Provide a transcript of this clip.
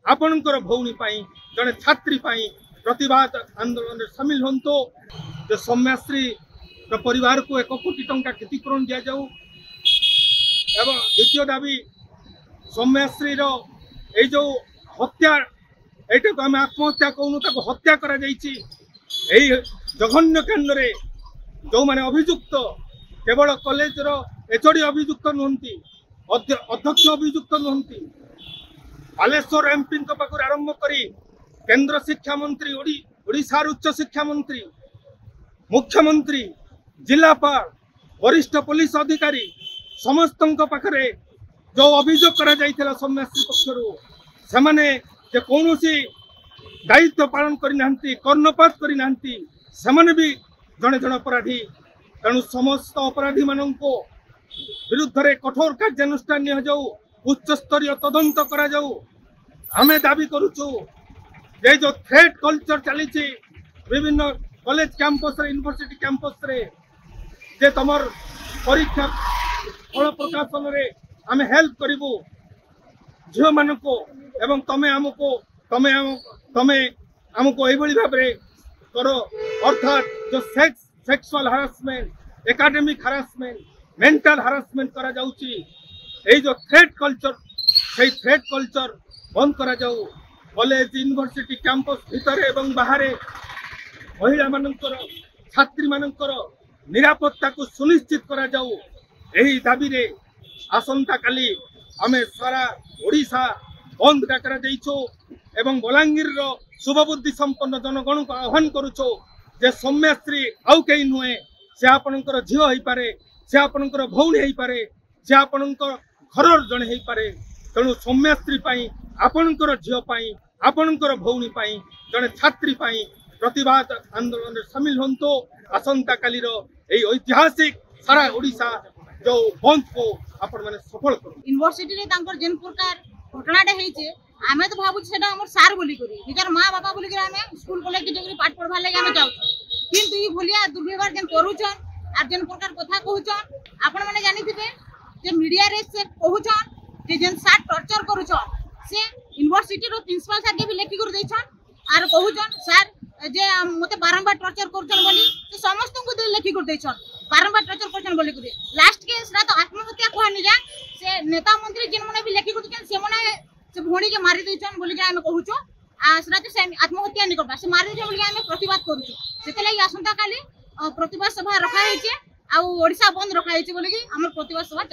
आपणकर भौणी जड़े छात्री प्रतिवाद आंदोलन में सामिल हंतो। जो सौम्याश्री परिवार को 1 कोटी टंका क्षतिपूरण दि जाऊ। एवं द्वितीय दाबी सौम्याश्री जो हत्या एटा को आम आत्महत्या कहूँ हत्या करा जघन्य कांड रे जो माने अभियुक्त केवल कॉलेज एचओडी अभियुक्त नुहंती अध्यक्ष अभियुक्त नुहंती बालेश्वर एमपी पाखु आरंभ करी केंद्र शिक्षा मंत्री ओडिशा उच्च शिक्षा मंत्री मुख्यमंत्री जिलापाल वरिष्ठ पुलिस अधिकारी समस्त पाखरे जो अभियोग करा जाइथिला सौम्याश्री पक्षरु सेमाने जे कौनसी दायित्व पालन करनांती कर्णपात करनांती सेमाने भी जड़े जड़े अपराधी। तेणु समस्त अपराधी माननको विरुद्ध रे कठोर कार्यानुष्ठान निया जाऊ। उच्च स्तरीय तदंत करा जाऊ। आमे दाबी करूछु जे जो थ्रेट कल्चर चली विभिन्न कॉलेज कैंपस रे यूनिवर्सिटी कैंपस रे जे तमर परीक्षा फल प्रकाशन रे आमे हेल्प करिवु झियो मानको एवं तमे हमको एभली भाबरे करो। अर्थात जो sexual harassment academic harassment mental harassment करा जाउची ए जो थ्रेट कल्चर से थ्रेट कल्चर बंद करा जाऊ। कॉलेज यूनिवर्सिटी कैंपस भीतर एवं बाहर महिला मानकर छात्री मानकर निरापत्ता को सुनिश्चित करा जाऊ। एही दाबी रे आसंता काली आमे सारा ओडिशा बंद डाकरा देइछो एवं बलांगीर रो शुभबुद्धि संपन्न जनगण को आह्वान करूछो जे सौम्याश्री आउ कई नुहे से आपणकर झियो होई पारे से आपणकर भौणी होई पारे से आपणकर घरर जणे होई पारे। तेणु सौम्याश्री आपणकर झियो आपणकर भौणी जड़े छात्री प्रतिवाद आंदोलन में सामिल हंतो। आसंता काली ऐतिहासिक सारा ओडिशा जो बंद को आपण माने सफल करू। यूनिवर्सिटी रे तांकर जेन प्रकार घटनाटा हेचे आमे तो भाबु सेटा हमर सार बोली करी निकर मां बाबा बोली करी आमे स्कूल कॉलेज की डिग्री पाठ पढ़वा ले आमे जाऊ। किंतु ई भलिया दुर्व्यवहार जेन करूछन आ जेन प्रकार कथा कहूछन आपण माने जानिथिबे जे मीडिया रे से कहूछन जे जेन सार टॉर्चर करूछन से यूनिवर्सिटी रो प्रिंसिपल सर के भी लेखि कर दैछन आर कहूछन सर जे मते बारंबार टॉर्चर करछन बोली से समस्त को दे लेखि कर दैछन बारंबार टॉर्चर करछन बोली करी लास्ट के सरा तो आत्महत्या कहनी जा से नेता मंत्री जिन मने भी लेखि कर दैछन से मने से भोणी के मारि दैछन बोली के हम कहूछो आ सरा तो से आत्महत्या नि करबा से मारि दैछन बोली हम प्रतिवाद करूछु। सेते लागि आसंता काली प्रतिवाद सभा रखा हेचे आ ओडिशा बंद रखा हेचे बोली कि हमर प्रतिवाद सभा